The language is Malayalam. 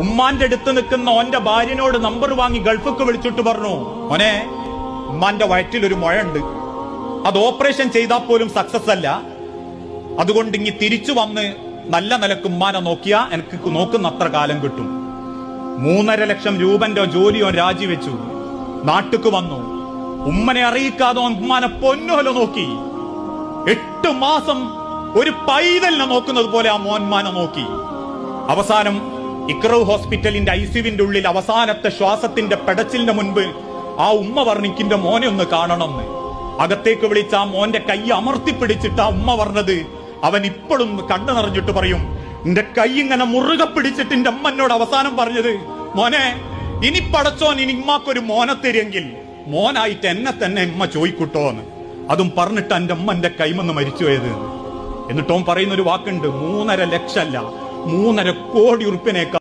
ഉമ്മാന്റെ അടുത്ത് നിൽക്കുന്ന ഓന്റെ ഭാര്യനോട് നമ്പർ വാങ്ങി ഗൾഫിക്ക് വിളിച്ചിട്ട് പറഞ്ഞു, മോനെ, ഉമ്മാന്റെ വയറ്റിലൊരു മുഴയുണ്ട്, അത് ഓപ്പറേഷൻ ചെയ്താൽ പോലും സക്സസ് അല്ല, അതുകൊണ്ട് ഇങ്ങി തിരിച്ചു വന്ന് നല്ല നിലക്ക് ഉമ്മാനെ നോക്കിയാ എനിക്ക് നോക്കുന്ന അത്ര കാലം കിട്ടും. 3.5 ലക്ഷം രൂപന്റെ ജോലിയോ രാജിവെച്ചു, നാട്ടിക്ക് വന്നു. ഉമ്മനെ അറിയിക്കാതെ ഉമ്മാനെ പൊന്നുപോലെ നോക്കി. 8 മാസം ഒരു പൈതലിനെ നോക്കുന്നത് പോലെ ആ മോൻമാനെ നോക്കി. അവസാനം ഇക്റൗ ഹോസ്പിറ്റലിന്റെ ഐസിയുവിന്റെ ഉള്ളിൽ അവസാനത്തെ ശ്വാസത്തിന്റെ പെടച്ചിലിന്റെ മുൻപ് ആ ഉമ്മ പറഞ്ഞിക്കിന്റെ മോനെ ഒന്ന് കാണണമെന്ന്. അകത്തേക്ക് വിളിച്ച ആ മോന്റെ കൈ അമർത്തിപ്പിടിച്ചിട്ട് ആ ഉമ്മ പറഞ്ഞത്, അവൻ ഇപ്പോഴും കണ്ണു നിറഞ്ഞിട്ട് പറയും, എന്റെ കൈ ഇങ്ങനെ മുറുകെ പിടിച്ചിട്ട് എന്റെ അമ്മനോട് അവസാനം പറഞ്ഞത്, മോനെ, ഇനി പടച്ചോൻ ഇനി ഉമ്മാക്കൊരു മോനെ തരുമെങ്കിൽ മോനായിട്ട് എന്നെ തന്നെ ഉമ്മ ചോദിക്കൂട്ടോന്ന്. അതും പറഞ്ഞിട്ട് എന്റെ അമ്മ എന്റെ കൈമന്ന് മരിച്ചു പോയത്. എന്നിട്ടോ പറയുന്നൊരു വാക്കുണ്ട്, 3.5 ലക്ഷം അല്ല, 3.5 കോടി ഉറുപ്പിനേക്കാൾ